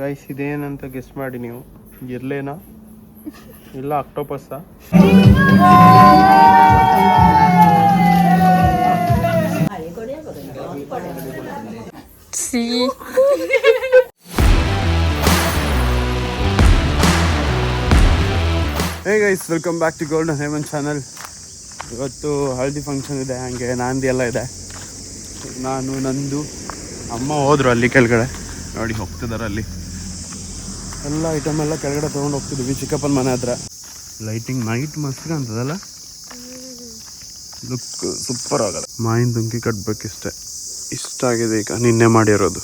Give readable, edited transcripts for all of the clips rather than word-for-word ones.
Guys ಇದೇನಂತ guess ಮಾಡಿ ನೀವು. ಇರ್ಲೇನಾ ಇಲ್ಲ ಆಕ್ಟೋಪಸ್ಸಾ? Hey guys, welcome back to golden Heman channel. ಇವತ್ತು ಹಳದಿ ಫಂಕ್ಷನ್ ಇದೆ, ಹಾಗೆ ನಾಂದಿ ಎಲ್ಲ ಇದೆ. ನಾನು ನಂದು ಅಮ್ಮ ಹೋದ್ರು ಅಲ್ಲಿ ಕೆಳಗಡೆ, ನೋಡಿ ಹೋಗ್ತಿದ್ದಾರೆ ಅಲ್ಲಿ. ಎಲ್ಲ ಐಟಮ್ ಎಲ್ಲ ಕೆಳಗಡೆ ತೊಗೊಂಡು ಹೋಗ್ತಿದ್ವಿ ಚಿಕ್ಕಪ್ಪನ ಮನೆ ಹತ್ರ. ಲೈಟಿಂಗ್ ನೈಟ್ ಮಸ್ತ್ ಕಾಣ್ತದಲ್ಲ, ಲುಕ್ ಸೂಪರ್ ಆಗಲ್ಲ. ಮಾಯಿನ ದುಂಕಿ ಕಟ್ಬೇಕಿಷ್ಟೆ, ಇಷ್ಟ ಆಗಿದೆ. ಈಗ ನಿನ್ನೆ ಮಾಡಿರೋದು,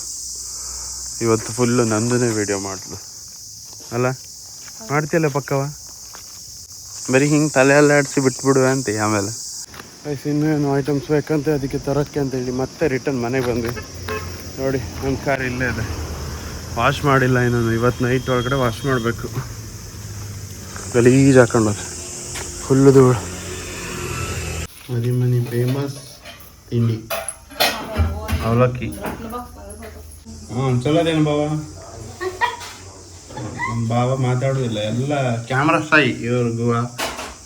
ಇವತ್ತು ಫುಲ್ಲು ನಂದನೇ ವಿಡಿಯೋ ಮಾಡ್ಲು ಅಲ್ಲ. ಮಾಡ್ತೀಯಲ್ಲ ಪಕ್ಕವ, ಬರೀ ಹಿಂಗೆ ತಲೆ ಎಲ್ಲ ಆಡಿಸಿ ಬಿಟ್ಬಿಡುವೆ ಅಂತ. ಆಮೇಲೆ ಇನ್ನೇನು ಐಟಮ್ಸ್ ಬೇಕಂತ ಅದಕ್ಕೆ ತರೋಕ್ಕೆ ಅಂತೇಳಿ ಮತ್ತೆ ರಿಟರ್ನ್ ಮನೆಗೆ ಬಂದ್ವಿ. ನೋಡಿ ನನ್ನ ಕಾರ್ ಇಲ್ಲೇ ಇದೆ, ವಾಶ್ ಮಾಡಿಲ್ಲ ಇನ್ನೊಂದು. ಇವತ್ತು ನೈಟ್ ಒಳಗಡೆ ವಾಶ್ ಮಾಡಬೇಕು. ಗಲೀಜು ಹಾಕೊಂಡೋದು, ಫುಲ್ಲು ಧೂಳು. ಮನಿ ಫೇಮಸ್ ತಿಂಡಿ ಅವಲಕ್ಕಿ. ಚಲೋದೇನು ಬಾವ? ನಮ್ಮ ಬಾವ ಮಾತಾಡೋದಿಲ್ಲ, ಎಲ್ಲ ಕ್ಯಾಮ್ರಾ ಸೈ ಇವ್ರಿಗೂ.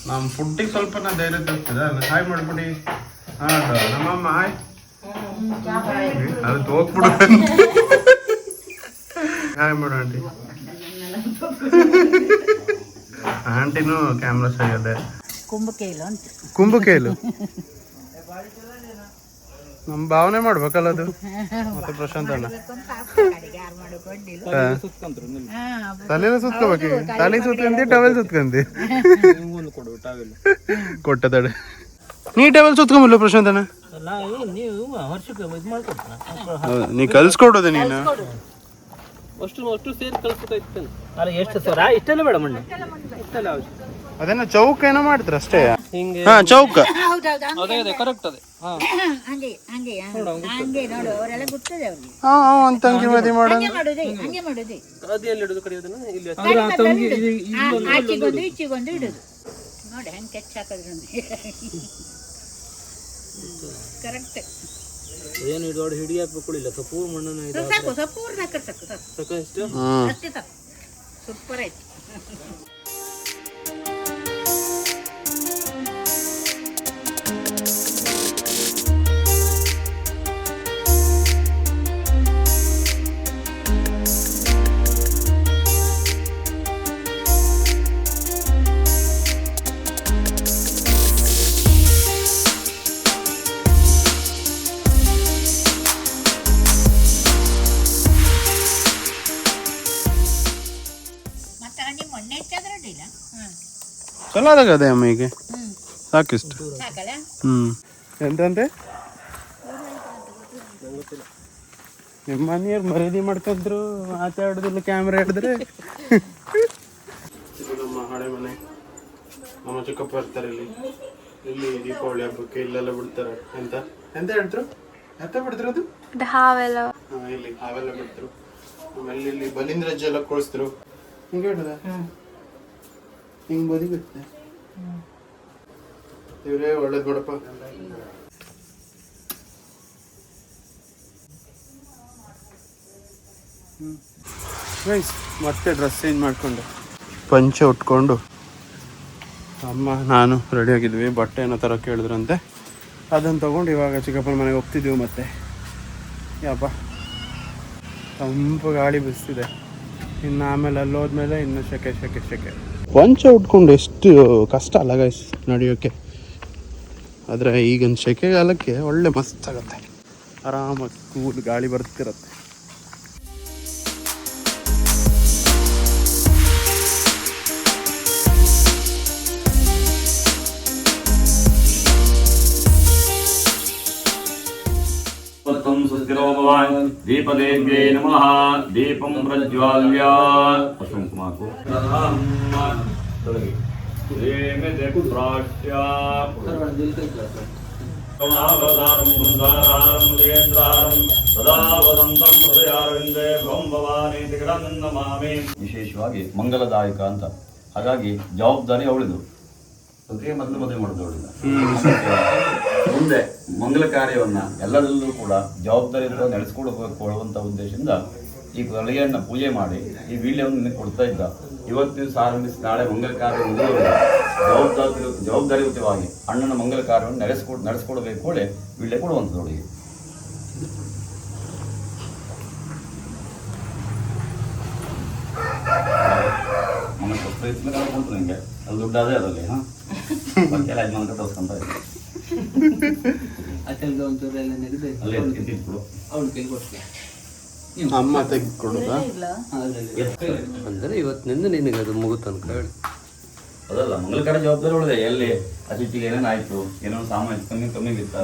ನಮ್ಮ ಫುಡ್ಡಿಗೆ ಸ್ವಲ್ಪ ಧೈರ್ಯ ತರ್ತದೆ. ಹಾಯ್ ಮಾಡ್ಬಿಡಿ. ನಮ್ಮಮ್ಮ ಹಾಯ್. ಅದು ಹೋಗ್ಬಿಡು. ಹಾಯ್ ಮಾಡು ಆಂಟಿ. ಆಂಟಿನೂ ಕ್ಯಾಮ್ರಾ ಸೈ ಅದೇ. ಕುಂಭಕೇಲು ನಮ್ಮ ಭಾವನೆ ಮಾಡ್ಬೇಕಲ್ಲ ಅದು. ಮತ್ತೆ ಪ್ರಶಾಂತ್ ಅಣ್ಣ ತಲೆನ ಸುತ್ಕೋಬೇಕು. ತಲೆ ಸುತ್ಕೊಂಡಿ ಟವೆಲ್ ಸುತ್ಕೊಂಡಿ ಕೊಟ್ಟದಡೆ. ನೀ ಟವೆಲ್ ಸುತ್ಕೊಂಬಲ್ಲ ಪ್ರಶಾಂತ್ ಅಣ್ಣ? ನೀ ಕಲ್ಸ್ಕೊಡೋದೆ ನೀನು. ಅದೇನ ಚೌಕ ಏನೋ ಮಾಡ್ತಾರ ಅಷ್ಟೇ. ಹಾ ಚೌಕ ಅಂತಂಗಿ ಮದಿ ಮಾಡೋದು. ಏನು ದೊಡ್ಡ ಹಿಡಿ ಹಾಕ್ಬೇಕಿಲ್ಲ, ಸಪೂರ್ ಮಣ್ಣನ್ನು ಸೂಪರ್ ಆಯ್ತು. ಚಲೋ ಅದಾಗದೆ ಅಮ್ಮ, ಈಗ ಸಾಕಿಷ್ಟು. ಎಂತಂತೆ ನಿಮ್ಮ ಮನೆಯವ್ರು ಮರ್ಯಾದೆ ಮಾಡ್ಕೊಂಡ್ರು, ಮಾತಾಡೋದಿಲ್ಲ ಕ್ಯಾಮ್ರಾ ಹಿಡಿದ್ರೆ. ಇದು ನಮ್ಮ ಹಳೆ ಮನೆ. ನಮ್ಮ ಚಿಕ್ಕಪ್ಪ ಇರ್ತಾರೆ ಇಲ್ಲಿ. ಇಲ್ಲಿ ದೀಪಾವಳಿ ಹಬ್ಬಕ್ಕೆ ಇಲ್ಲೆಲ್ಲ ಬಿಡ್ತಾರೆ. ಎಂತ ಎಂತ ಹೇಳ್ತರು? ಎಂತ ಬಿಡ್ತರು ಅದು? ಇಲ್ಲಿ ಹಾವೆಲ್ಲ ಬಿಡ್ತರು. ಆಮೇಲೆ ಇಲ್ಲಿ ಬಲಿಂದ್ರಜ್ಜ ಎಲ್ಲ ಕೊಳಿಸ್ತರು. ಹಿಂಗೆ ಹೇಳ್ದ ಹಿಂಗ್ ಬದಿ ಬಿಡ್ತೆ. ಇವ್ರೇ ಒಳ್ಳೇದ್ ಬಿಡಪ್ಪ. ಮತ್ತೆ ಡ್ರೆಸ್ ಚೇಂಜ್ ಮಾಡ್ಕೊಂಡು ಪಂಚೆ ಉಟ್ಕೊಂಡು ಅಮ್ಮ ನಾನು ರೆಡಿ ಆಗಿದ್ವಿ. ಬಟ್ಟೆ ಏನೋ ಥರ ಕೇಳಿದ್ರಂತೆ, ಅದನ್ನು ತೊಗೊಂಡು ಇವಾಗ ಚಿಕ್ಕಪ್ಪನ ಮನೆಗೆ ಹೋಗ್ತಿದ್ದೀವಿ. ಮತ್ತೆ ಯಪ್ಪ ತಂಪು ಗಾಳಿ ಬಿಸ್ತಿದೆ. ಇನ್ನು ಆಮೇಲೆ ಅಲ್ಲಿ ಹೋದ್ಮೇಲೆ ಇನ್ನು ಶೆಕೆ. ಪಂಚೆ ಉಟ್ಕೊಂಡು ಎಷ್ಟು ಕಷ್ಟ ಅಲ್ಲ ಗೈಸ್ ನಡೆಯೋಕ್ಕೆ. ಆದರೆ ಈಗಿನ ಶೆಕೆಗಾಲಕ್ಕೆ ಒಳ್ಳೆ ಮಸ್ತ್ ಆಗುತ್ತೆ, ಆರಾಮಾಗಿ ಕೂಲ್ ಗಾಳಿ ಬರ್ತಿರತ್ತೆ. ದೀಪದೇವ್ಯೈ ನಮಃ. ದೀಪಂ ಪ್ರಜ್ವಾಲ್ಯ ಕುಂಕುಮಾಕು ವಿಶೇಷವಾಗಿ ಮಂಗಲದಾಯಕ ಅಂತ, ಹಾಗಾಗಿ ಜವಾಬ್ದಾರಿ ಅವಳಿದು. ಅದಕ್ಕೆ ಮೊದಲು ಮದುವೆ ಮಾಡೋದು ಅವಳಿಂದ. ಮುಂದೆ ಮಂಗಲ ಕಾರ್ಯವನ್ನ ಎಲ್ಲದರಲ್ಲೂ ಕೂಡ ಜವಾಬ್ದಾರಿಯಿಂದ ನಡೆಸ್ಕೊಳ್ಬೇಕು ಅನ್ನುವಂಥ ಉದ್ದೇಶದಿಂದ ಈ ಕೊಲೆಯನ್ನು ಪೂಜೆ ಮಾಡಿ ಈ ವೀಳ್ಯವನ್ನು ನಿನಗೆ ಕೊಡ್ತಾ ಇದ್ದ. ಇವತ್ತಿನ ದಿವಸ ಆರಂಭಿಸಿ ನಾಳೆ ಮಂಗಲ ಕಾರ್ಯ ಜವಾಬ್ದಾರಿಯುತವಾಗಿ ಅಣ್ಣನ ಮಂಗಲ ಕಾರ್ಯವನ್ನು ನಡೆಸ್ಕೊಡ್ಬೇಕು ಕೂಡಲೇ ವೀಳ್ಯ ಕೊಡುವಂಥದ್ದು ಅವಳಿಗೆ. ಮನೆ ಕೊಡ್ತಾ ಕೊಡ್ತು ನಿಮಗೆ ಅದು ದುಡ್ಡು ಅದೇ ಅದರಲ್ಲಿ ಹಾಂ ಎಲ್ಲ ಯಜಮಾನ ತೋರಿಸ್ಕೊಂತ ಇದ್ದೆ ಅಚಲ್ಗೆ ಒಂಚೂರು ಎಲ್ಲ ನೆಗೆದು ಅಲ್ಲೇ ಎತ್ತಿಟ್ಬಿಡು. ಅವ್ನ ಕೈಲಿ ಕೊಡ್ತೀನಿ. ಅಮ್ಮ ತೆಗೆದುಕೊಡೋದಾ? ಅಂದರೆ ಇವತ್ತಿನಿಂದ ನಿನಗೆ ಅದು ಮುಗಿತು ಅನ್ಕ ಹೇಳಿ. ಅದಲ್ಲ ಮಂಗಲ ಕಾರ್ಯ ಜವಾಬ್ದಾರಿ ಉಳಿದೆ. ಎಲ್ಲಿ ಅತಿಥಿಗೆ ಏನೇನು ಆಯ್ತು, ಏನೋ ಸಾಮಾನು ಕಮ್ಮಿ ಬಿತ್ತ,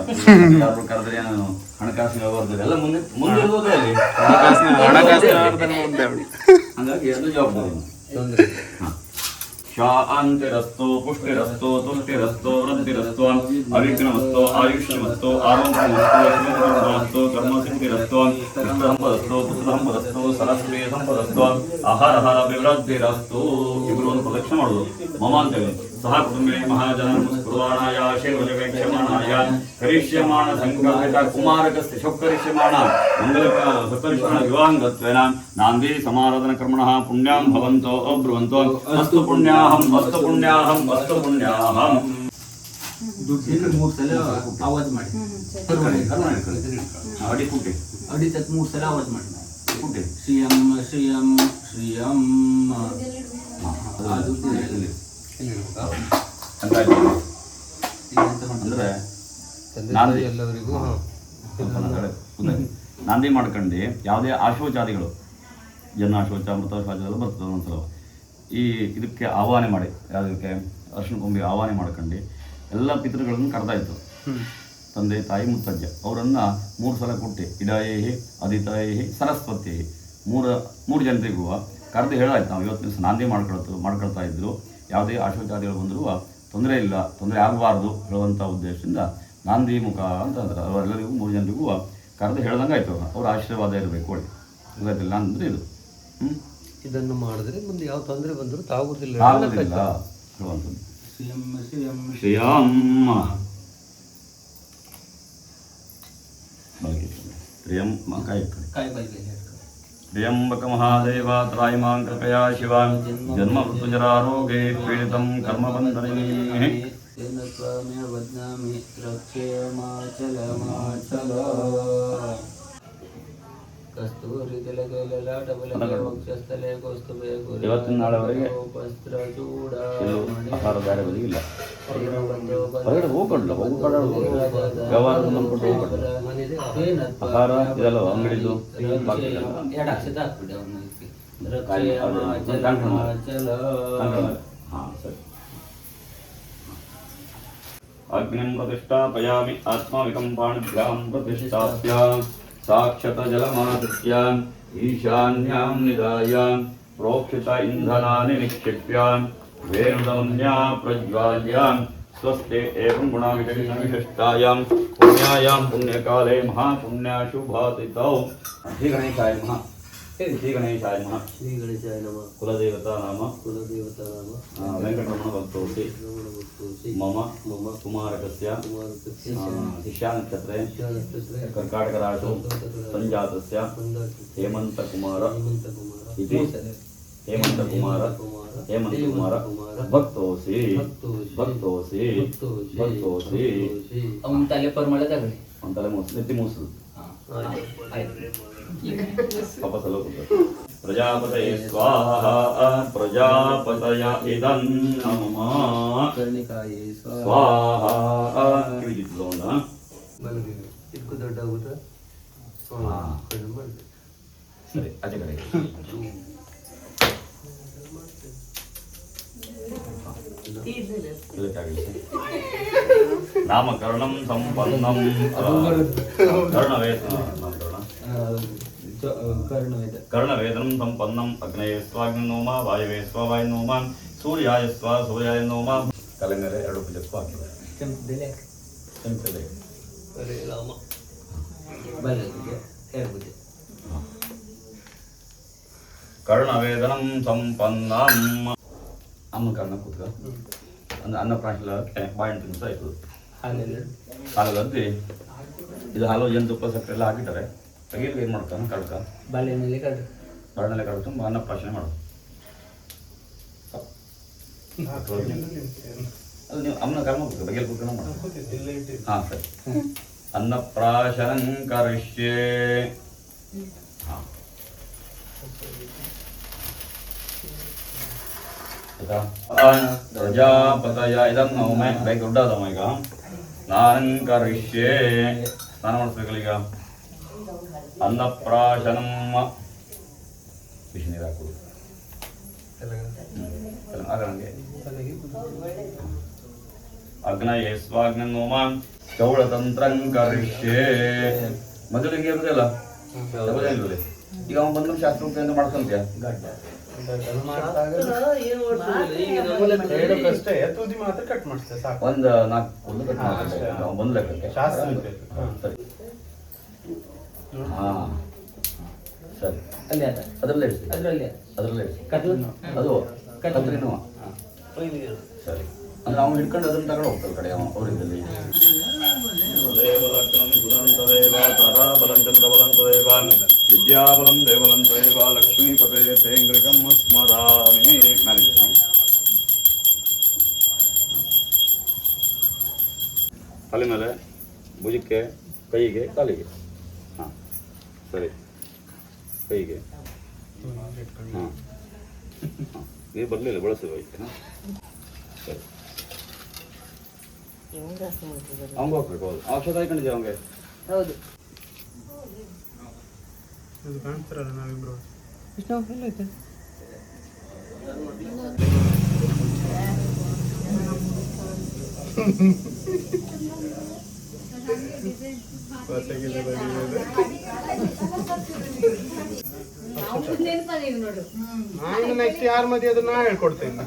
ಯಾರು ಕರೆದ್ರೆ ಏನೋ ಹಣಕಾಸಿನ ವ್ಯವಹಾರದಲ್ಲಿ ಎಲ್ಲ ಮುಂದೆ ಇರ್ಬೋದೇ ಅಲ್ಲಿ ಹಂಗಾಗಿ ಎರಡು ಜವಾಬ್ದಾರಿ. ಶಾಂತಿರಸ್ತು ಪುಷ್ಟಿರಸ್ತು ತುಷ್ಟಿರಸ್ತು ವೃದ್ಧಿರಸ್ತು ಅವಿಘ್ನಮಸ್ತು ಆಯುಷ್ಯಮಸ್ತು ಆರೋಗ್ಯಮಸ್ತು ಕರ್ಮಸಿದ್ಧಿರಸ್ತು ಸಂಪದಸ್ತು ಪುತ್ರ ಸಂಪದಸ್ತು ಸರಸ್ವತಿ ಸಂಪದಸ್ತು ಆಹಾರ ಅಭಿವೃದ್ಧಿರಸ್ತು. ಇವರು ಒಂದು ಪ್ರದಕ್ಷಿಣೆ ಮಾಡುದು ಮಮ ಅಂತೇಳಿ ಸಹ ಕುಟುಂಬೇ ಮಹಾಜನ ಕುರ್ವಾಣಾಯ ಶೇಕ್ಷಮಾಣಾಯ ಕರಿಷ್ಯಮಾಣ ಸಂಕಲ್ಪಿತ ಕುಮಾರಕಸ್ಯ ಶೋಕರಿಷ್ಯಮಾಣ ಮಂಗಲ ಸಕರಿಷ್ಯಮಾಣ ವಿವಾಹಂಗತ್ವೇನ ನಾಂದಿ ಸಮಾರಾಧನ ಕರ್ಮಣಃ ಪುಣ್ಯಾಂ ಭವಂತೋ ಅಬ್ರುವಂತೋ ಅಸ್ತು ಪುಣ್ಯಾಹಂ ಅಸ್ತು ಪುಣ್ಯಾಹಂ ಅಸ್ತು ಪುಣ್ಯಾಹಂ. ದುಡ್ಡಿನ 3 ಸಲ ಆವಾಜ್ ಮಾಡಿ ಅಡಿ ಕುಟ್ಟಿ ಅಡಿ ತಕ್ಕ 3 ಸಲ ಆವಾಜ್ ಮಾಡಿ ಕುಟ್ಟಿ ಶ್ರೀಯಂ ಶ್ರೀಯಂ ಶ್ರೀಯಂ ಅದು ಅಂದ್ರೆ ಎಲ್ಲರಿಗೂ ನಾಂದಿ ಮಾಡ್ಕೊಂಡು ಯಾವುದೇ ಆಶೋಚಾದಿಗಳು ಜನ್ಮಾಶೋಚ ಮೃತಶೋಚ ಬರ್ತದೆ ಒಂದ್ಸಲ ಈ ಇದಕ್ಕೆ ಆಹ್ವಾನ ಮಾಡಿ ಯಾವುದಕ್ಕೆ ಅರ್ಶಿನ ಕೊಂಬಿಗೆ ಆಹ್ವಾನ ಮಾಡ್ಕೊಂಡು ಎಲ್ಲ ಪಿತೃಗಳನ್ನು ಕರೆದಾಯಿತು. ತಂದೆ ತಾಯಿ ಮುತ್ತಜ್ಜ ಅವರನ್ನು 3 ಸಲ ಕೊಟ್ಟು ಇಡಾಯೇಹಿ ಅದಿತಾಯೇಹಿ ಸರಸ್ವತಿಯೇಹಿ ಮೂರು ಜನರಿಗೂ ಕರೆದು ಹೇಳಾಯ್ತು. ನಾವು ಇವತ್ತು ದಿವಸ ನಾಂದಿ ಮಾಡ್ಕೊಳ್ತಾ ಇದ್ರು. ಯಾವುದೇ ಆಶೋಚಾದಿಗಳು ಬಂದರೂ ತೊಂದರೆ ಇಲ್ಲ, ತೊಂದರೆ ಆಗಬಾರ್ದು ಹೇಳುವಂಥ ಉದ್ದೇಶದಿಂದ ನಾಂದಿ ಮುಖ ಅಂತ ಅಂತಾರೆ. ಅವರೆಲ್ಲರಿಗೂ 3 ಜನರಿಗೂ ಕರೆದು ಹೇಳ್ದಂಗೆ ಆಯ್ತು. ಅವ್ರ ಆಶೀರ್ವಾದ ಇರಬೇಕು ಒಳ್ಳೆ ಗೊತ್ತಿಲ್ಲ ಅಂದರೆ ಇದು ಇದನ್ನು ಮಾಡಿದ್ರೆ ಮುಂದೆ ಯಾವ ತೊಂದರೆ ಬಂದರೂ ತಾಗುವುದಿಲ್ಲ ಹೇಳುವಂಥದ್ದು. ತ್ರ್ಯಂಬಕ ಮಹಾದೇವ ತ್ರಾಯಿಮಾಂ ಕೃಪಯಾ ಶಿವ ಜನ್ಮ ಮೃತ್ಯುಜರಾರೋಗ್ಯೇ ಪೀಡಿತಂ ಕರ್ಮಬಂಧನೇ ಇವತ್ತಿನ ನಾಳೆವರೆಗೆ ಆಹಾರ ಬೇರೆ ಬದಿಗಿಲ್ಲ. ಹೊರಗಡೆ ಹೋಗ್ಕೊಂಡ್ಲ ವ್ಯವಹಾರ ನಂಬ್ಕೊಂಡು ಹೋಗ್ಕೊಂಡ್ಲ ಆಹಾರ ಇದೆಲ್ಲ ಅಂಗಡಿದು ಹಾಂ ಸರಿ. ಅಗ್ನಿಂ ಪ್ರತಿಷ್ಠಾಪಯಾಮಿ ಆತ್ಮವಿಕಂಪಾಣಿಭ್ಯಾಂ ಪ್ರತಿಷ್ಠಾಪ್ಯ ಸಾಕ್ಷತ ಜಲಮಾದೃತ್ಯ ಈಶಾನ್ಯಾಂ ನಿಧಾಯ ಪ್ರೋಕ್ಷಿತ ಇಂಧನಾನಿ ನಿಕ್ಷಿಪ್ಯ ವೇಣುದಮ್ಯಾ ಪ್ರಜ್ವಾಲ್ಯ ಸ್ವಸ್ತಿ ಏವಂ ಗುಣವಿಶಿಷ್ಟಾಯಾಂ ಪುಣ್ಯಾಯಾಂ ಪುಣ್ಯಕಾಲೇ ಮಹಾಪುಣ್ಯಶುಭಾತಿತೌ. ಶ್ರೀ ಗಣೇಶಾಯ ನಮಃ. ಶ್ರೀ ಗಣೇಶಾಯ ನಮಃ. ಶ್ರೀ ಗಣೇಶಾಯ ನಮಃ. ಕುಲದೇವತಾ ನಾಮ ವೆಂಕಟರಮಣ ಭಕ್ತೋಸಿ ಮಮ ಕುಮಾರಕಸ್ಯ ಶಿಷ್ಯಾ ನಕ್ಷತ್ರೆ ಕರ್ಕಾಟಕ ರಾಶೌ ಸಂಜಾತಸ್ಯ ಹೇಮಂತಕುಮಾರ ಇತಿ ಹೇಮಂತಕುಮಾರ ಭಕ್ತೋಸಿ ಅವನ ತಲೆ ಪರ್ಮಳೆ ತಗಳಿ ಅವನ ತಲೆ ಮೂಸು ನೆತ್ತಿ ಮೂಸು ವಾಪಸ್ ಪ್ರಜಾಪತಯೇ ಸ್ವಾಹ ಪ್ರಜಾಪತಯ ಇದಂ ನಮಃ ಕರ್ಣಿಕಾಯೇ ಸ್ವಾಹ ಕಿವಿದಿತ್ತು ಅವನ ಇದಕ್ಕೂ ದೊಡ್ಡ ಆಗುತ್ತಾ ಸರಿ ಆಚೆ ಕಡೆ ನಾಮಕರಣಂ ಸಂಪನ್ನಂ ಕರ್ಣವೇದನಂ ಸಂಪನ್ನಂ ಅಗ್ನಯೇ ಸ್ವಾಗ್ನೋಮ ವಾಯವೇ ಸ್ವವಾಯುನೋಮ ಸೂರ್ಯಾಯ ಸೂರ್ಯಾಯ ನೋಮ ತಲೆ ಮೇಲೆ 2 ಪುಜಕ್ಕೂ ಹಾಕಿದೆ. ಕರ್ಣವೇದನಂ ಸಂಪನ್ನಂ ಅಮ್ಮ ಕರ್ಣ ಕೂತ್ಕ ಅಂದ್ರೆ ಅನ್ನ ಪ್ರಾಣಿಲ್ಲ ಬಾಯಿನ ತಿನ್ಸ ಆಯ್ತು. ಹಾಲಲ್ಲಿ ಇದು ಹಾಲು ಜೇನುತುಪ್ಪ ಸಕ್ಕರೆ ಎಲ್ಲ ಹಾಕಿದ್ದಾರೆ. ತೆಗಿಯಕ್ಕೆ ಏನು ಮಾಡ್ತಾನೆ ಕಡ್ಕ ಬಾಳೆಹಣ್ಣಲ್ಲಿ ಕಡ್ಕ ಕರಡಲೆ ಕಡೆ ತುಂಬ ಅನ್ನಪ್ರಾಶನೆ ಮಾಡೋದು. ಅದು ನೀವು ಅಮ್ಮನ ಕರ್ಮ ಬಗ್ಗೆ ಕೂತ್ಕೊಂಡು ಮಾಡೋದು. ಹಾಂ ಸರಿ. ಅನ್ನಪ್ರಾಶನಂ ಕರಿಷ್ಯೆ. ಹಾಂ ಪ್ರಜಾಪತಯ ಇದನ್ನು ಬೇಗ ದೊಡ್ಡದಮ್ಮ. ಈಗ ನಾನು ಕರಿಷ್ಯೆ, ಸ್ನಾನ ಮಾಡಿಸ್ಬೇಕಲ್ಲ ಈಗ. ಅನ್ನಪ್ರಾಶನಂ ಬಿಸಿ ನೀರು ಹಾಕೋದು ಆಗಂಗೆ. ಅಗ್ನಯೇ ಸ್ವಾಗ್ನೋಮ ಚೌಳತಂತ್ರಂ ಕರಿಷ್ಯೆ. ಮೊದಲು ಹಿಂಗೆ ಇರುದಲ್ಲ ಇರುವುದೇ. ಈಗ ಅವನು ಬಂದು ಶಾಸ್ತ್ರ ಅಂತ ಮಾಡ್ಕೊಂತೀಯ ಒಂದು 4 ಹುಲ್ಲು ಕಟ್ ಮಾಡ್ತಾರೆ ಒಂದು ಲೆಕ್ಕಕ್ಕೆ. ಸರಿ ಹಾಂ ಸರಿ. ಅದರಲ್ಲೇ ಇರಿಸಿ, ಅದರಲ್ಲೇ ಇರಿಸಿ. ಅದು ಕತ್ರಿನೂ ಸರಿ. ಅಂದ್ರೆ ಅವ್ನು ಹಿಡ್ಕೊಂಡು ಅದನ್ನ ತಗೊಂಡು ಹೋಗ್ತಾರೆ ಕಡೆ ಅವರಿದ್ದಲ್ಲಿ. ವಿದ್ಯಾಬಲಂ ದೇವಲಂ ತದೇವ ಲಕ್ಷ್ಮೀಪತೆ ತೇಂಗ್ರಿಕಂ ಸ್ಮರಾಮಿ. ತಲೆ ಮೇಲೆ, ಭುಜಕ್ಕೆ, ಕೈಗೆ, ಕಾಲಿಗೆ. ಹಾಂ ಸರಿ. ಕೈಗೆ ಹಾಂ ನೀರು ಬರಲಿಲ್ಲ, ಬಳಸುವ ಐತೆನಾ? ಸರಿ. ಅವ್ನಿಗೆ ಹೋಗ್ಬೇಕು. ಹೌದು, ಔಷಧ ಹಾಕೊಂಡಿದ್ದೀವಿ ಅವ್ನಿಗೆ. ಹೌದು. ಕಾಣ್ತಾರಲ್ಲ ನಾವಿಬ್ರು. ನೆಕ್ಸ್ಟ್ ಯಾರ ಮದಿ ಅದು ನಾ ಹೇಳ್ಕೊಡ್ತೇನೆ.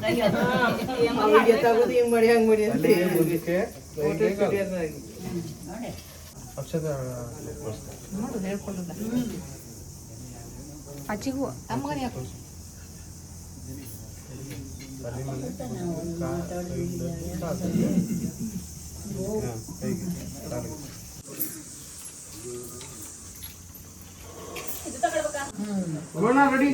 ಅಚ್ಚಿಗೂ ಅಮ್ಮಗನೇ ರೆಡಿ.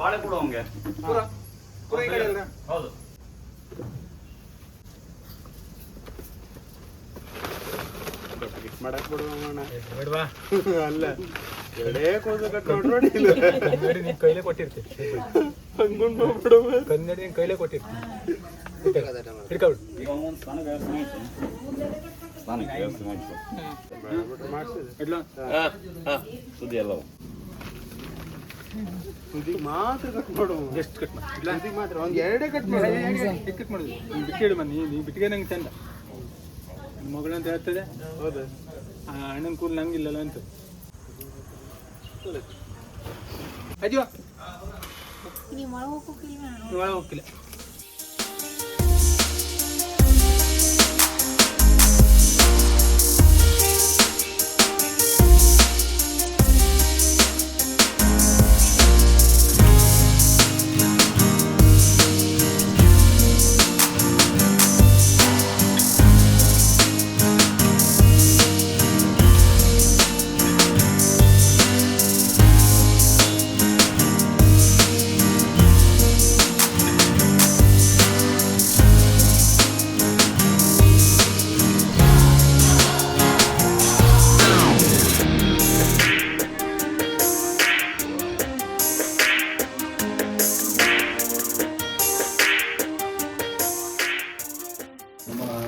ಬಾಳೆ ಕೊಡು ಅವನಿಗೆ. ಹೌದು. ಮಾಡಕ್ ಬಿಡುವ ಅಲ್ಲ ಎರಡೇ ಕೂದಲು ಕಟ್ ನೋಡ್ರಿ. ಕನ್ನಡಿ ನೀನ್ ಕೈಲೇ ಕೊಟ್ಟಿರ್ತಿ. ಹಂಗೊಂಡು ಹೋಗ್ಬಿಡುವ. ಕನ್ನಡಿ ನೀನ್ ಕೈಲೇ ಕೊಟ್ಟಿರ್ತಿ. ಹಿಡ್ಕೊಬಿಡು. ಈಗ ಅವನೊಂದು ಸ್ನಾನ ವ್ಯವಸ್ಥೆ ಆಯ್ತು. ಸ್ನಾನಕ್ಕೆ ವ್ಯವಸ್ಥೆ ಆಯ್ತು. ಸುದ್ದಿ ಎಲ್ಲ ತುದಿಗೆ ಮಾತ್ರ ಕಟ್ ಮಾಡು. ಎಷ್ಟು ಕಟ್ ಮಾಡಿ? ತುದಿಗೆ ಮಾತ್ರ ಒಂದು ಎರಡೇ ಕಟ್ ಮಾಡು. ಕಟ್ ಮಾಡುದು. ನೀನು ಬಿಟ್ಟಿಡು ಮನೆ ನೀ ಬಿಟ್ಟಿಗೆ ನಂಗೆ ಚಂದ. ಮಗಳಂತ ಹೇಳ್ತದೆ. ಹೌದು. ಅಣ್ಣನ ಕೂಲ್ ನಂಗಿಲ್ಲಲ್ಲ ಅಂತ. ಅಜ್ಜೋ ನೀವು ಒಳಗೆ ಒಳಗೆ ಹೋಗ್ತಿಲ್ಲ.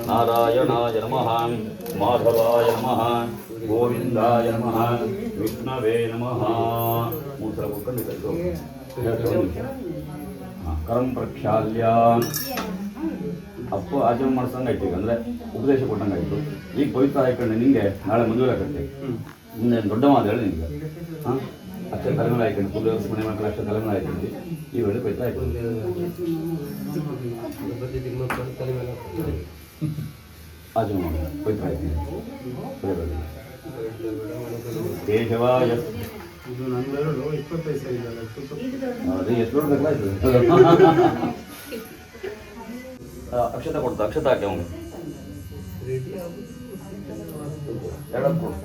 ನಾರಾಯಣಾಯ ನಮಃ, ಮಾಧವಾಯ ನಮಃ, ಗೋವಿಂದಾಯ ನಮಃ, ವಿಷ್ಣವೇ ನಮಃ. 3 ಸಲ ಕೂತ್ಕೊಂಡು ಕರಂ ಪ್ರಕ್ಷಾಲ್ಯ. ಅಪ್ಪ ಆಚರಣೆ ಮಾಡಿಸಂಗೆ ಆಯ್ತು. ಈಗ ಅಂದರೆ ಉಪದೇಶ ಕೊಟ್ಟಂಗೆ ಆಯಿತು. ಈಗ ಪವಿತ್ರ ಆಯ್ಕೊಂಡೆ ನಿನಗೆ ನಾಳೆ ಮದುವೆ ಆಗತ್ತೆ. ಮುಂದೆ ದೊಡ್ಡ ಮಾತು ಹೇಳಿ ನಿನಗೆ. ಹಾಂ ಅಷ್ಟೇ ತಲೆಮೇಲೆ ಆಯ್ಕೊಂಡು ಪೂರ್ವ ಮನೆ ಮಕ್ಕಳು ಅಷ್ಟೇ ತಲೆಮೇಲೆ ಆಯ್ಕೊಂಡು ಈ ವೇಳೆ ಪವಿತ್ರ ಆಯ್ತು. ಆಚರಣೆ ಮಾಡಿ ಪವಿತ್ರ ಆಯ್ತು. ಕೇಶವಾಯ ಇದು ನಂದೆರಡು 25 ಸೈಜ್ ಅಲ್ಲ. ಅದೇ ಎಷ್ಟು ನೋಡ್ಬೇಕಾಯ್ತು. ಅಕ್ಷತ ಕೊಡ್ತಾ ಅಕ್ಷತ ಹಾಕಿ ಅವನು ಎರಡು ಕೊಡು.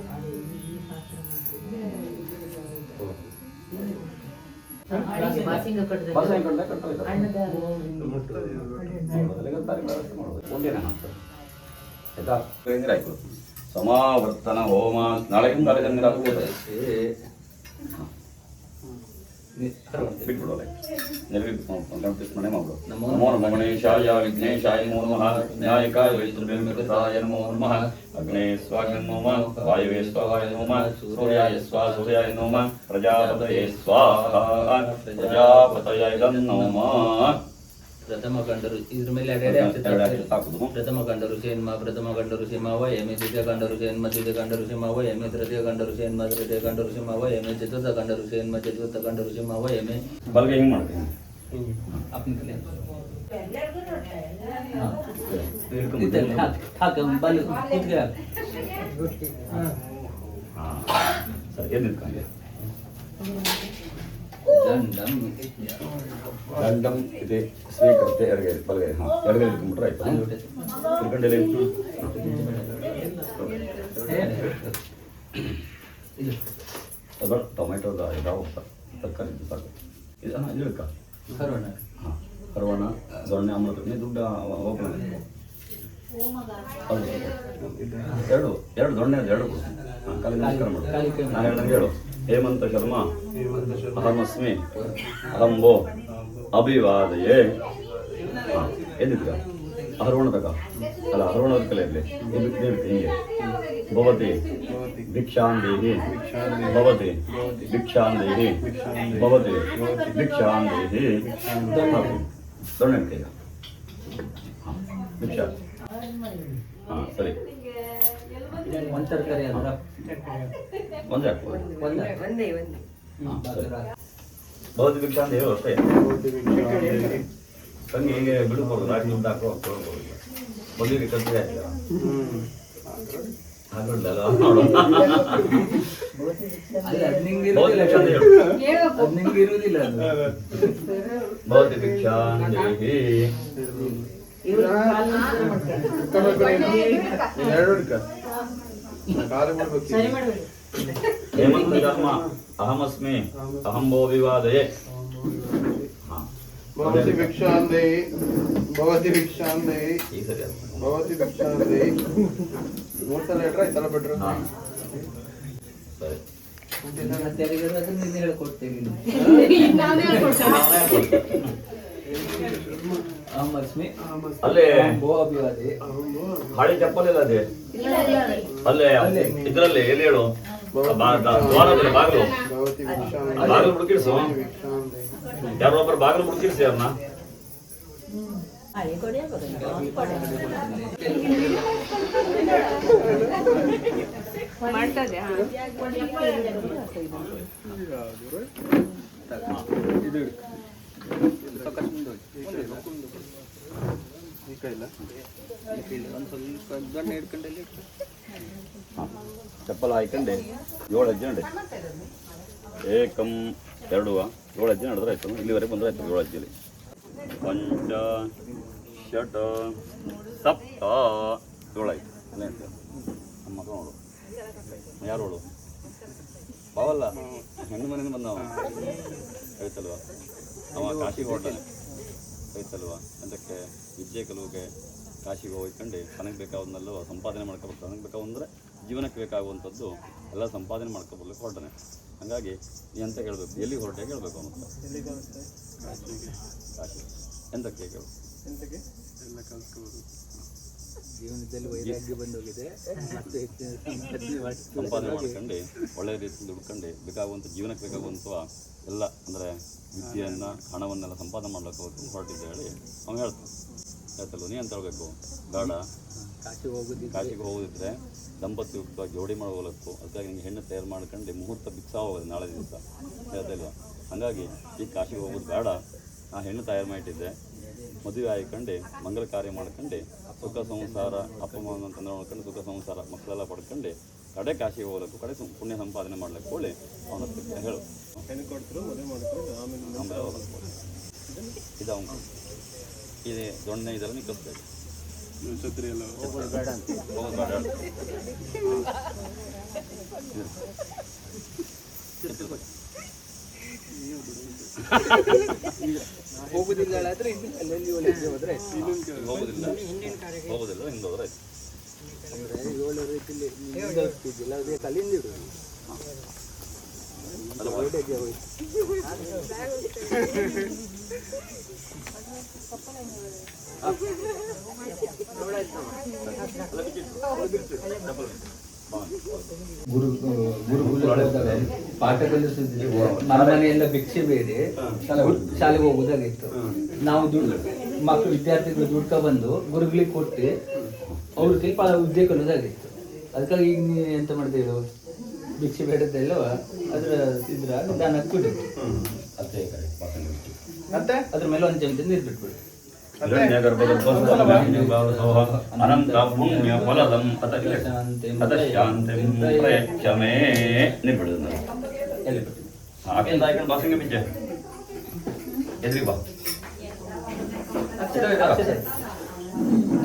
ಬಸವನ ಕಡಲೆ ಕಟ್ಟೋಯ್ತಾರೆ ಒಂದೇನೇ ಮಾಡ್ತಾರೆ ಆಯ್ತಾ ಹೆಂಗಾಯ್ತು ಸಮಾವರ್ತನ ಹೋಮ ನಾಳೆಗಿಂತ ನಾಳೆ ಜನ ಆಗ್ಬೋದು ಬಿಟ್ಬಿಡೋಲ್ಲ ಗಣಪತಿ ಮನೆ ಮಾಡ್ಬಿಡು ನಮೋ ನಮೋ ಗಣೇಶಾಯ ವಿಘ್ನೇಶಾಯ ನಮೋ ನಮಃ ನ್ಯಾಯಕಾಯ ವೈಷ್ಣವೇಂದ್ರಾಯ ನಮೋ ನಮಃ ಅಗ್ನೇ ಸ್ವಾಯ ನಮೋ ನಮಃ ವಾಯುವೇ ಸ್ವಾಹಾಯ ನಮೋ ನಮಃ ಸೂರ್ಯಾಯ ಸ್ವಾಹ ಸೂರ್ಯಾಯ ನಮೋ ನಮಃ ಪ್ರಜಾಪತಯೇ ಸ್ವಾಹ ಪ್ರಜಾಪತಯೇ ನಮೋ ನಮಃ ಪ್ರಥಮ ಕಂಡರು ಇದ್ರ ಮೇಲೆ ಪ್ರಥಮ ಕಂಡರು ಸೇನ್ಮ ಪ್ರಥಮ ಕಂಡರು ಸಿಂಹವ ಎಮೆ ದ್ವಿತೀಯ ಕಂಡರು ಸೇನ್ಮ ದ್ವಿತೀಯ ಕಂಡರು ಸಿಂಹವ ಎಮೆ ತೃತೀಯ ಕಂಡರು ಸೇನ್ಮ ತೃತೀಯ ಕಂಡರು ಸಿಂಹವ ಎಮೆ ಚತುರ್ಥ ಕಂಡರು ಸೇನ್ಮ ಚತುರ್ಥ ಕಂಡರು ಸಿಂಹವ ಎಮೆ ಬಲ್ಗೆ ಹಿಂಗೆ ಮಾಡ್ತೀನಿ ಸರಿ ಏನು ನಿಂತ್ಕೊಂಡೆ ದಂಡಂ ಇದೆ ಸ್ವೀಕೃತ್ಯ ಎಡಗೈ ಬಲಗೈ ಹಾಂ ಎಡಗೈ ಇಟ್ಕೊಂಡ್ಬಿಟ್ರೆ ಆಯ್ತು ತಿರ್ಕೊಂಡೆಲ್ಲ ಅದು ಟೊಮೆಟೊದ ಇದಾವ ತರಕಾರಿ ಸಾಕು ಇದು ಇಳಕ ಹರವಣ ಹಾಂ ಹರವಣ ದೊಣ್ಣೆ ಅಮೃತ ದುಡ್ಡು ಓಪನ್ ಎರಡು ದೊಣ್ಣೆ ಅದು ಎರಡು ಹಾಂ ಕಾಲಿ ನಮಸ್ಕಾರ ಮಾಡು ನಾನು ಹೇಳ್ದಂಗೆ ಹೇಳು ಹೇಮಂತ ಶರ್ಮಾ ಅಹಮಸ್ಮಿ ಅಹಂಬೋ ಅಭಿವಾದಯೇ ಹಾಂ ಏನಿದ್ರ ಹರವಣ ತಗ ಅಲ್ಲ ಹರವಣದ ಕಲೆ ಇರಲಿ ಹಿಂಗೆ ಭವತಿ ಭಿಕ್ಷಾಂದೇಹಿ ಭವತಿ ಭಿಕ್ಷಾಂದೇಹಿ ಭವತಿ ಭಿಕ್ಷಾಂದೇಹಿ ದೊಣ್ಣೆ ಕೈಗ ಹಾಂ ಭಿಕ್ಷಾ ಹಾಂ ಸರಿ ಒಂದು ತರಕಾರಿ ಅಂದ್ರೆ ಒಂದೇ ಹಾಕ್ಬೋದು ಒಂದೇ ಭವತಿ ಭಿಕ್ಷಾ ಅಂತ ಹೇಳು ಅಷ್ಟೇ ತಂಗಿ ಹೀಗೆ ಬಿಡ್ಬೋದು ರಾಗಿ ದುಡ್ಡು ಹಾಕೋ ತೊಳ್ಬೋದು ಮೊದಲಿಗೆ ಕಲ್ತಿಗೆ ಹಾಕಿದ ಹಾಕೊಳ್ಳಲ್ಲ ನೋಡು ಭವತಿ ಭಿಕ್ಷಾ ಅಂತ ಹೇಳು ನಿಮ್ಗೆ ಇರುವುದಿಲ್ಲ ಭವತಿ ಭಿಕ್ಷಾ ದೇಹಿ ಹೇಮಂತ ಶರ್ಮ ಅಹಮಸ್ಮಿ ಅಹಂಬೋ ವಿವಾದಯೇ ಭವತಿ ಭಿಕ್ಷಾಂದೇಹಿ ಭವತಿ ಭಿಕ್ಷಾಂದೇಹಿ ಈ ಸರಿ ಭವತಿ ಭಿಕ್ಷಾಂದೇಹಿ 3 ಸಲ ಇಟ್ರೆ 5 ಸಲ ಬಿಟ್ರು ಸರಿ ನೀನು ಹೇಳ್ಕೊಡ್ತೇವೆ ಅಲ್ಲೇ ಹಾಳಿ ಚಪ್ಪಲಿಲ್ಲ ಅದೇ ಅಲ್ಲೇ ಇದ್ರಲ್ಲಿ ಎಲ್ಲಿ ಹೇಳು ದ್ವಾರದಲ್ಲಿ ಬಾಗಿಲು ಭವತಿ ಭಿಕ್ಷಾಂದೇಹಿ ಬಾಗಿಲು ಮುಡುಕಿಡ್ಸು ಯಾರೊಬ್ಬರು ಬಾಗಿಲು ಮುಡುಕಿಡ್ಸಿ ಅವ್ರನ್ನ ಮಾಡ್ತದೆ ಚಪ್ಪಲ ಹಾಕೊಂಡೆ 7 ಹೆಜ್ಜೆ ನಡೆ ಏಕಂ 2 7 ಹೆಜ್ಜೆ ನಡೆದ್ರೆ ಆಯ್ತು ಇಲ್ಲಿವರೆಗೆ ಬಂದ್ರೆ ಆಯ್ತು 7 ಹೆಜ್ಜೆಲಿ ಪಂಚ ಷಟ್ ಸಪ್ತ 7 ಆಯ್ತು ಅಲ್ಲೇ ಅಂತ ನಮ್ಮ ಮಗ ನೋಡು ಯಾರು ಅವಳು ಬಾವಲ್ಲ ಹೆಣ್ಣು ಮನೆಯಿಂದ ಬಂದವ ಆಯ್ತಲ್ವ ಅವ ಕಾಶಿಗೆ ಹೊರಟಾನೆ ಆಯ್ತಲ್ವ ಅದಕ್ಕೆ ವಿದ್ಯೆ ಕಲುವಿಗೆ ಕಾಶಿಗೆ ಹೋಗ್ಕೊಂಡು ತನಗೆ ಬೇಕಾದನ್ನೆಲ್ಲ ಸಂಪಾದನೆ ಮಾಡ್ಕೊಬರ್ತಾರೆ ತನಗೆ ಬೇಕಾವಂದರೆ ಜೀವನಕ್ಕೆ ಬೇಕಾಗುವಂಥದ್ದು ಎಲ್ಲ ಸಂಪಾದನೆ ಮಾಡ್ಕೊಬರ್ಲಿಕ್ಕೆ ಹೊರಟಾನೆ ಹಾಗಾಗಿ ನೀ ಅಂತ ಹೇಳ್ಬೇಕು ಎಲ್ಲಿಗೆ ಹೊರಟೆ ಹೇಳ್ಬೇಕು ಅವನು ಕಾಶಿ ಎಂತಕ್ಕೆ ಕೇಳು ಜೀವನದಲ್ಲಿ ವೈರಾಗ್ಯ ಬಂದೋಗಿದೆ ಮತ್ತೆ ಸಂಪಾದನೆ ಮಾಡ್ಕೊಂಡು ಒಳ್ಳೆಯ ರೀತಿಯಿಂದ ದುಡ್ಕೊಂಡು ಬೇಕಾಗುವಂಥ ಜೀವನಕ್ಕೆ ಬೇಕಾಗುವಂಥ ಎಲ್ಲ ಅಂದರೆ ವಿದ್ಯೆಯನ್ನು ಹಣವನ್ನೆಲ್ಲ ಸಂಪಾದನೆ ಮಾಡ್ಲಿಕ್ಕೆ ಹೊರಟಿದ್ದೆ ಹೇಳಿ ಅವ್ನು ಹೇಳ್ತಾನೆ ಆಯ್ತಲ್ವ ನೀ ಅಂತ ಹೇಳಬೇಕು ಬೇಡ ಕಾಶಿಗೆ ಹೋಗೋದಿದ್ರೆ ದಂಪತಿಯುಕ್ತವಾಗಿ ಜೋಡಿ ಮಾಡ್ಕೋಬೇಕು ಅದಕ್ಕಾಗಿ ನಿಮಗೆ ಹೆಣ್ಣು ತಯಾರು ಮಾಡ್ಕೊಂಡು ಮುಹೂರ್ತ ಬಿಕ್ಸ ಹೋಗೋದು ನಾಳೆ ದಿವಸ ಹೇಳ್ತಾಯಿಲ್ವ ಹಾಗಾಗಿ ಈ ಕಾಶಿಗೆ ಹೋಗೋದು ಬೇಡ ಆ ಹೆಣ್ಣು ತಯಾರು ಮಾಡಿಟ್ಟಿದ್ದೆ ಮದುವೆ ಆಯ್ಕೊಂಡು ಮಂಗಲ ಕಾರ್ಯ ಮಾಡ್ಕೊಂಡು ಸುಖ ಸಂಸಾರ ಅಪ್ಪ ಅಮ್ಮ ಅಂತಂದ್ರೆ ನೋಡ್ಕೊಂಡು ಸುಖ ಸಂಸಾರ ಮಕ್ಕಳೆಲ್ಲ ಪಡ್ಕೊಂಡು ಕಡೆ ಕಾಶಿಗೆ ಹೋಗ್ಬೇಕು ಕಡೆ ಪುಣ್ಯ ಸಂಪಾದನೆ ಮಾಡ್ಲಿಕ್ಕೆ ಹೋಗಿ ಅವನ ಹೇಳು ಆಮೇಲೆ ಇದು ಅವನು ಇದೆ ದೊಣ್ಣೆ ಇದೆಲ್ಲ ನೀವು ಕಲಿಸ್ಬೇಕು ಹೋಗೋದು ಬೇಡ ಹೋಗುದಿಲ್ಲ ಆದ್ರೆ ಇನ್ನು ಅಲ್ಲಲ್ಲಿ ಒಳಗೆ ಹೋದ್ರೆ ಹೋಗೋದಿಲ್ಲ ಹೋಗೋದಿಲ್ಲ ಹಿಂದೆ ಹೋದ್ರೆ ಆಯ್ತು. ಅಂದ್ರೆ 7 ರೀತಿಯಲ್ಲಿ ಹಿಂದೆ ಹೋಗ್ತಿದ್ದಿಲ್ಲ ಅದೇ ಕಲಿಯಿಂದ ಇಡುದು ಹೊರಡೆಗೆ ಹೋಯ್ತು. ಗುರುಕುಲ ಪಾಠ ಕಲಿಸುತ್ತಿದ್ರು ಮನೆಯೆಲ್ಲ ಭಿಕ್ಷೆ ಬೇಡಿ ಶಾಲೆಗೆ ಹೋಗುದಾಗಿತ್ತು. ನಾವು ದುಡ್ಡು ಮಕ್ಕಳು ವಿದ್ಯಾರ್ಥಿಗಳು ದುಡ್ಕ ಬಂದು ಗುರುಗಳಿಗೆ ಕೊಟ್ಟು ಅವ್ರ ಕೈ ವಿದ್ಯೆ ಕಲಿಯೋದಾಗಿತ್ತು. ಅದಕ್ಕಾಗಿ ಈಗ ನೀವು ಎಂತ ಮಾಡ್ತೀವಿ ಭಿಕ್ಷೆ ಬೇಡದ್ದೆಲ್ಲವ ಅದ್ರ ಇದ್ರ ದಾನ ಕೊಡಿ ಮತ್ತೆ ಅದ್ರ ಮೇಲೆ ಒಂದು ಚಮಚ ನೀರು ಬಿಟ್ಬಿಡಿ. ಅನಂತ ಪುಣ್ಯ ಫಲದಂ ಪ್ರಯಚ್ಛಮೇ ನಿರ್ಬಿಡುದು ಎಲ್ಲಿ ಬಿಟ್ಟು ಆಕೆಂದ ಆಯ್ಕೊಂಡು ಬಾಸಿಂಗ ಬಿಚ್ಚ ಎದ್ರಿ ಬಾ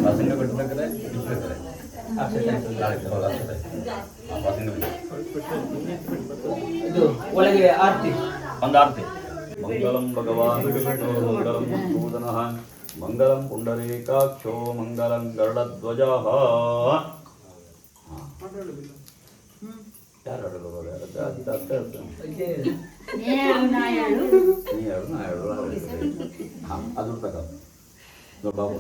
ಬಾಸಿಂಗ ಬಿಟ್ಟಬೇಕಾದ್ರೆ ಬಿಚ್ಚಬೇಕಾದ್ರೆ ಬಾಸಿಂಗ ಬಿಚ್ಚ ಇದು ಒಳಗೆ ಆರ್ತಿ ಒಂದು ಆರ್ತಿ. ಮಂಗಲಂ ಭಗವಾನ್ ವಿಷ್ಣು ಮಂಗಲಂ ಸೂದನಃ ಮಂಗಲಂ ಪುಂಡರೀಕಾಕ್ಷೋ ಮಂಗಲಂ ಗರುಡಧ್ವಜಃ. ಯಾರು ಅದು ಪ್ರಕಾರ ಬಾಬು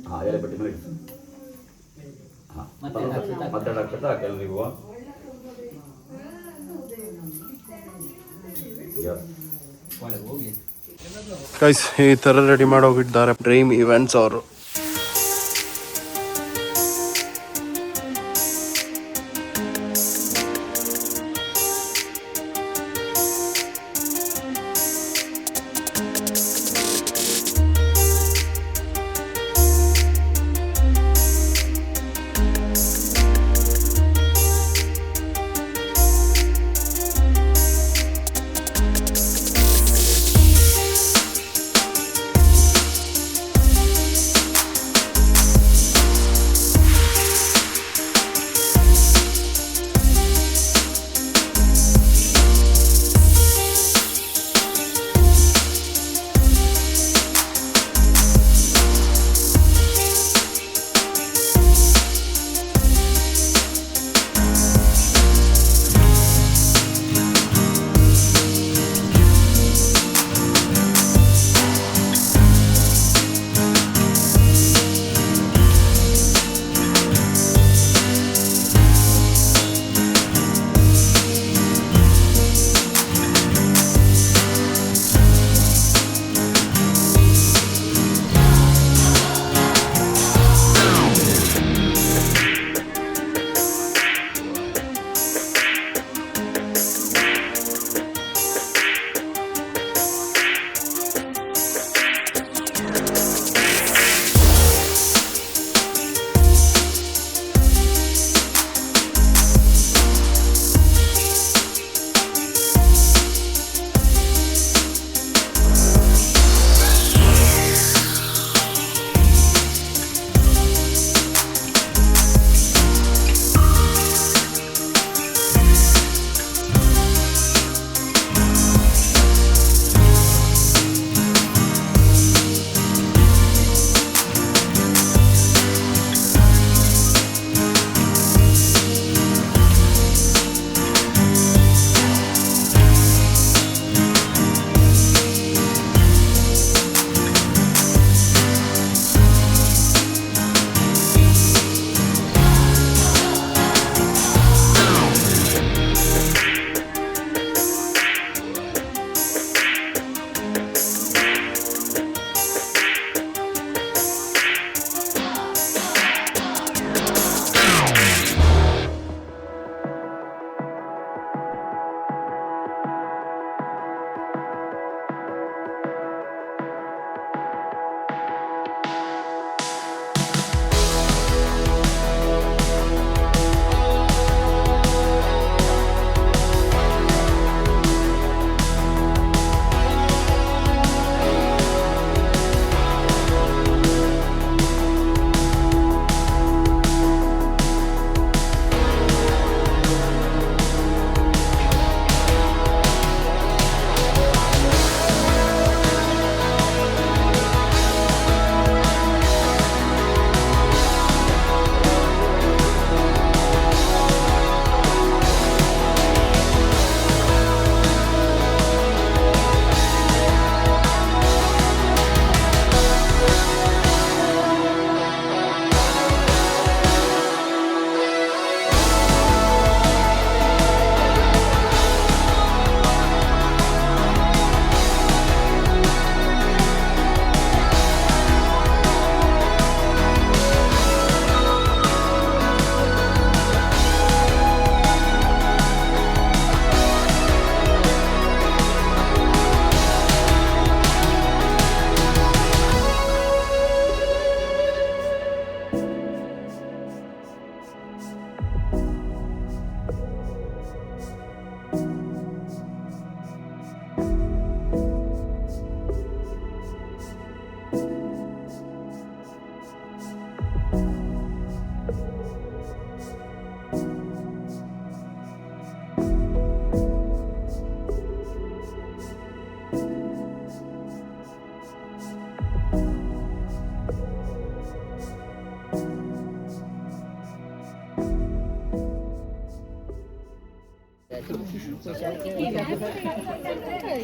ಹಾಂ ಎಲೆ ಪಟ್ಟಿ ಮೇಲೆ ಹಾಂ ಮತ್ತೆ ಅಕ್ಷತೆ ಹಾಕಲ್ಲ ನೀವು. ಒಳಗೆ ಹೋಗಿ ಗೈಸ್ ಈ ಥರ ರೆಡಿ ಮಾಡೋಗಿದ್ದಾರೆ ಡ್ರೀಮ್ ಇವೆಂಟ್ಸ್ ಅವರು.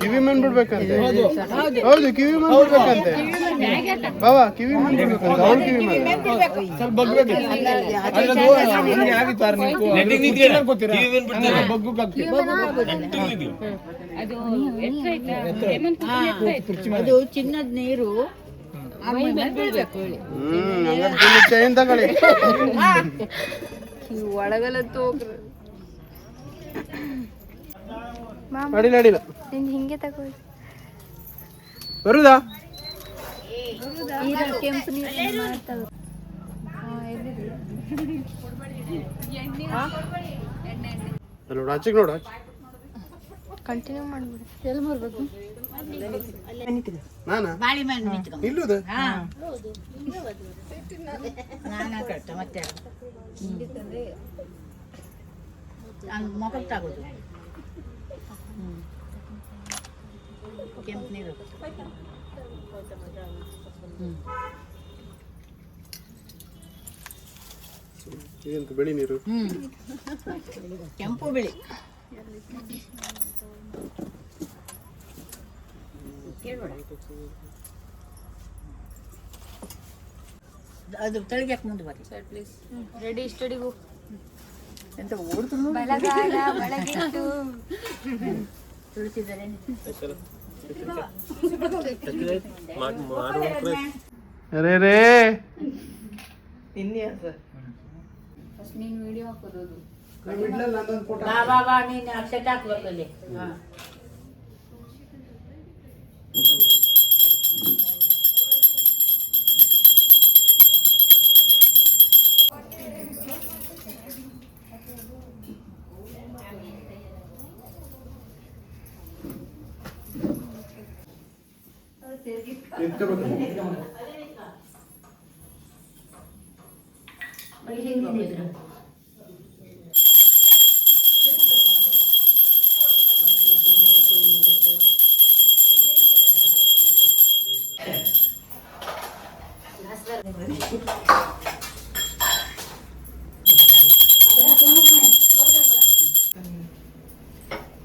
ಕಿವಿ ಮಣ್ಣು ಬಿಡ್ಬೇಕಂತೆ. ಹೌದು, ಕಿವಿ ಮಣ್ಣು ಬಿಡ್ಬೇಕಂತೆ. ಬಾಬಾ ಕಿವಿ ಮಣ್ಣು ಬಿಡ್ಬೇಕಂತೆ. ಅವಳು ಕಿವಿ ಮಣ್ಣು ಸ್ವಲ್ಪ ಬಗ್ಬೇಕಿತ್ತು. ಅದು ಚಿನ್ನದ ನೀರು ಚೈನ್ ತಗೊಳ್ಳಿ. ಒಳಗಲತ್ತು ಅಡಿಲ್ಲ ಅಡಿಲ್ಲ ಹಿಂಗೆ ತಗೊಳ್ಳಿ. ಬರುದಾ? ಕೆಂಪು ನೀರು ಮಾಡ್ತಾವೆ. ನೋಡು ಆಚೆಗೆ ನೋಡು. ಕಂಟಿನ್ಯೂ ಮಾಡ್ಬಿಡಿ. ಎಲ್ಲಿ ಮಾಡ್ಬೇಕು? ನಾನಾ ಬಾಳಿ ಮೇಲೆ ನಿಂತ್ಕೊಂಡು ಇಲ್ಲುದು ನಾನು ಕಟ್ಟ ಮತ್ತೆ ಹಂಗೆ ಮೊಗಲ್ ತಗೋದು. ಕೆಂಪು ನೀರು ಇದಂತ ಬೆಳಿ ನೀರು. ಕೆಂಪು ಬಿಳಿ ಅದು ತಳಿಗ್ಯಾಕೆ ಮುಂದೆ ಬರ್ರಿ ಪ್ಲೀಸ್. ರೆಡಿ ಸ್ಟಡಿಗೂ ಎಂತ ಓಡ್ತು ಬಲಗಾಲ ಒಳಗಿಟ್ಟು ತುಳಿಸಿದ್ದಾರೆ. ಅರೇ ರೇ ನೀನು ವಿಡಿಯೋ ಹಾಕೋದು. ಬಾ ಬಾ ಬಾ ನೀನು ಅಕ್ಷತೆ ಹಾಕ್ಬೇಕಲ್ಲಿ. ಹಾಂ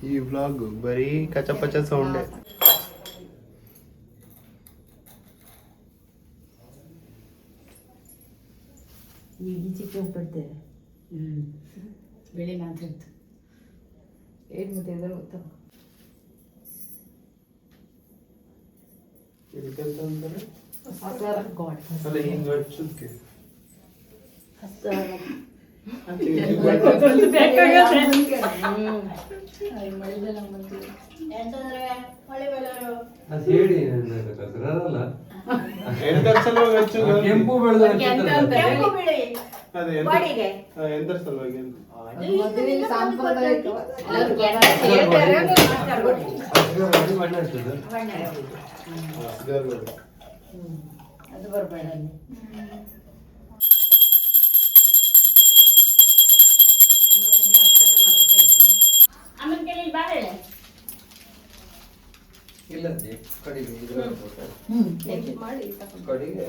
ಈ ವ್ಲಾಗ್ ಬರೀ ಕಚಪಚ ಸೌಂಡೆ. ಈಗ ಚಿಕ್ಕ ಹೋಗ್ಬಿಡ್ತೇವೆ. ಬೆಳೆ ಮಾತಾಡ್ತು ಏನು ಮುಟ್ಟಿದ್ರೆ ಗೊತ್ತ. ಅಲ್ಲ ಹಿಂಗೆ ಹಚ್ಚೋದಕ್ಕೆ ಕೆಂಪು ಬೆಳೆದ ಅದೇ ಎಂತರ ಸಲುವಾಗಿ ಅದು ಬರಬೇಡ. ಇಲ್ಲ ಕಡೆಗೆ ಕಡೆಗೆ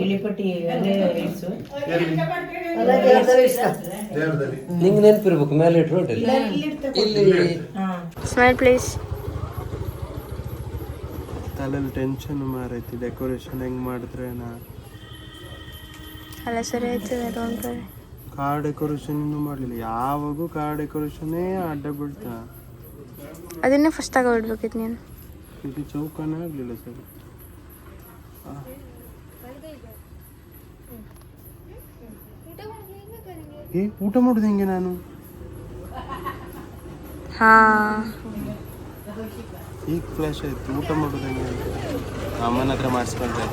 ಇಳಿಪಟ್ಟಿ ಅಲ್ಲೇ ಇಡ್ಸು. ನಿಂಗೆ ನೆನಪಿರ್ಬೇಕು ಮೇಲೆ ಇಟ್ರು ಇಲ್ಲಿ ಸ್ಮೈಲ್ ಪ್ಲೀಸ್. ತಲೆಯಲ್ಲಿ ಟೆನ್ಷನ್ ಮಾರೈತಿ. ಡೆಕೋರೇಷನ್ ಹೆಂಗ್ ಮಾಡಿದ್ರೆ ಅಲ್ಲ ಸರಿ ಆಯ್ತದೆ. Don't worry. ಕಾರ್ ಡೆಕೋರೇಷನ್ ಇನ್ನೂ ಮಾಡಲಿಲ್ಲ. ಯಾವಾಗೂ ಕಾರ್ ಡೆಕೋರೇಷನ್ನೇ ಅಡ್ಡ ಬೀಳ್ತಾ. ಅದನ್ನೇ ಫಸ್ಟ್ ತಗೊಬಿಡ್ಬೇಕಿತ್ತು ನೀನು. ಇದು ಚೌಕನೇ ಆಗಲಿಲ್ಲ ಸರ್. ಊಟ ಮಾಡೋದು ಹೆಂಗೆ ನಾನು? ಹಾ ಈಗ ಫ್ಲಾಶ್ ಆಯ್ತು. ಊಟ ಮಾಡೋದು ಹೆಂಗೆ ಅಮ್ಮನ ಹತ್ರ ಮಾಡಿಸ್ಕೊಂಡ್ರೆ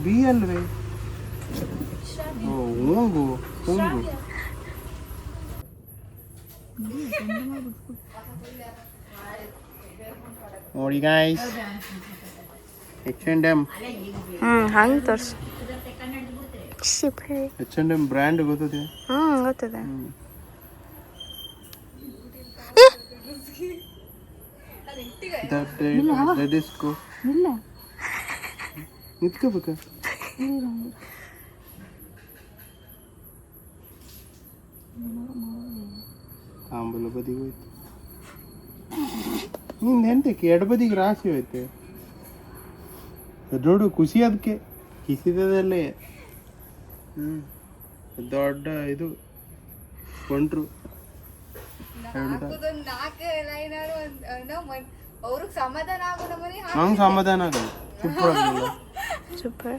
ಬಿ ಅಲ್ವೇ? ಓ ಹೂಂಗು ಹೂಂಗು. ನೋಡಿ ಗಾಯ್ಸ್, H&M. ಹಂಗೆ ತೋರ್ಸು. H&M brand ಗೊತ್ತದೆ? ಗೊತ್ತದೆ. ಡಿಸ್ಕೋ ನಿಂತ್ಕೋಬೇಕ ತಾಂಬೂಲ ಬದಿಗೆ ಹೋಯ್ತು ನಿಂದ ಎಂತಕ್ಕೆ ಎಡ ಬದಿಗೆ ರಾಶಿ ಹೋಯ್ತು ನೋಡು ಖುಷಿ ಅದಕ್ಕೆ ಕಿಸಿದಲ್ಲೇ ದೊಡ್ಡ ಇದು ಕೊಂಡ್ರು ಅವ್ರಿಗೆ ಸಮಾಧಾನ ಆಗೋ ನಮ್ಮನೆ ನಂಗೆ ಸಮಾಧಾನ ಆಗಲ್ಲ ಸೂಪರ್ ಸೂಪರ್.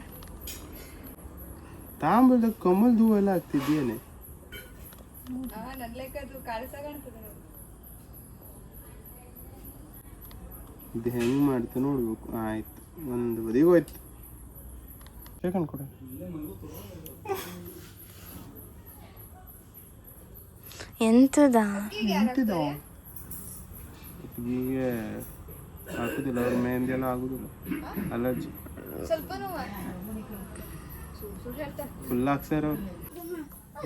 ತಾಂಬೂಲದ ಕಮಲ್ ಹೂ ಎಲ್ಲ ಆಗ್ತಿದ್ಯೇನೆ ನನ್ ಲೆಕ್ಕದು ಕಾಳಸ ಕಾಣ್ತದೆ ಇದು ಹೆಂಗ್ ಮಾಡ್ತಾ ನೋಡ್ಬೇಕು. ಆಯ್ತು ಒಂದು ಬದಿಗೆ ಹೋಯ್ತು. ಸೆಕೆಂಡ್ ಕೊಡ ಎಂತದ ಎಂತಿದಾವ ಈಗ ಹಾಕುದಿಲ್ಲ ಅವ್ರ ಮೆಹಂದಿ ಎಲ್ಲ ಆಗುದಿಲ್ಲ ಅಲರ್ಜಿ ಸ್ವಲ್ಪ ಹೇಳ್ತಾರೆ ಫುಲ್ ಹಾಕ್ಸಾರ ಅವ್ರು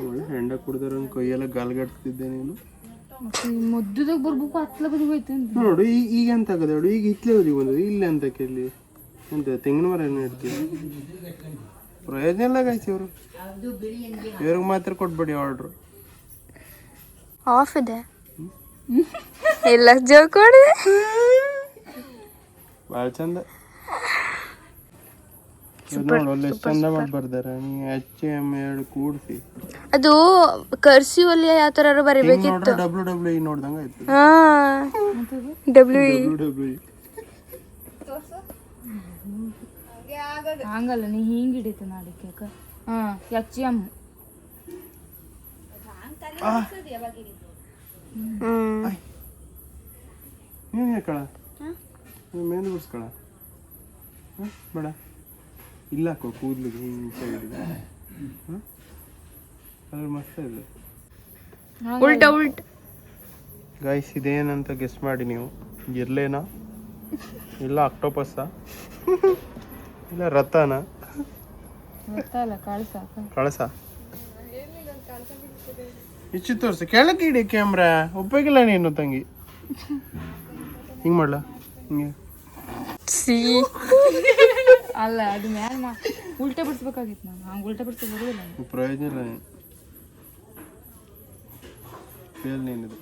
ಒಳ್ಳೆ ಹೆಂಡ ಕುಡ್ದಾರ ಕೈಯೆಲ್ಲ ಗಾಲ್ಗಡ್ತಿದ್ದೆ ನೀನು ಮದ್ದುದಾಗ ಬರ್ಬೇಕು ಹತ್ಲ ಬದಿ ಹೋಯ್ತು ನೋಡು ಈಗ ಎಂತ ಆಗದೆ ನೋಡು ಈಗ ಹಿತ್ಲೆ ಬದಿಗೆ ಬಂದದ್ದು ಇಲ್ಲ ಅಂತ ಕೇಳಿ ಎಂತ ತೆಂಗಿನ ಮರ ಏನು ಇಡ್ತೀವಿ ಪ್ರಯೋಜನ ಎಲ್ಲ ಗಾಯ್ತಿ ಅವರು ಇವ್ರಿಗೆ ಮಾತ್ರ ಕೊಟ್ಬಿಡಿ ಆರ್ಡ್ರು ಆಫ್ ಇದೆ ಎಲ್ಲ ಜೋಕ್ ಮಾಡಿದೆ ಭಾಳ ಚಂದ ನೋಡು ಒಳ್ಳೆ ಎಷ್ಟು ಚಂದ ಮಾಡಿ ಬರ್ದಾರ ನೀ HM2 ಕೂಡಿಸಿ ಅದು ಕರ್ಸಿವ್ ಅಲ್ಲಿ ಯಾವ ತರ ಬರಿಬೇಕಿತ್ತು. WWE ನೋಡ್ದಂಗ ಆಯ್ತು. ಹಾ WWE ಹಂಗಲ್ಲ ನೀ ಹಿಂಗ್ ಹಿಡಿತು ನಾಡಿಕೆ HM ನೀನು ಯಾಕಳ ಮೇಂದು ಬಿಡಿಸ್ಕೊಳ ಬೇಡ ಇಲ್ಲ ಕೂದಲಿಗೆ ಹಿಂಗೆ ಸೈಡಿಗೆ ಅದ್ರ ಮಸ್ತ್ ಇದೆ. ಉಲ್ಟಾ ಉಲ್ಟ ಗೈಸ್ ಇದೇನಂತ ಗೆಸ್ ಮಾಡಿ ನೀವು. ಇರ್ಲೇನಾ ಇಲ್ಲ ಆಕ್ಟೋಪಸ್ಸಾ ಇಲ್ಲ ರಥನ ಗೊತ್ತಲ್ಲ ಕಳ್ಸ ಕಳಸ ಇಚ್ಚು ತೋರ್ಸ ಕೆಳಕ್ಕೆ ಇಡಿ ಕ್ಯಾಮ್ರಾ ಒಪ್ಪಾಗಿಲ್ಲ ನೀನು ತಂಗಿ ಹಿಂಗೆ ಮಾಡ್ಲಾ ಹಿಂಗೆ ಸಿ ಅಲ್ಲ ಅದು ಮ್ಯಾಲ ಉಲ್ಟಾ ಬಿಡಿಸ್ಬೇಕಾಗಿತ್ತು ನಾನು ಹಂಗೆ ಉಲ್ಟಾ ಬಿಡಿಸಿ ಬರೋದಿಲ್ಲ ಪ್ರಯೋಜನ ಇಲ್ಲ ನೀನು ಫೇಲ್ ನೀನಿದು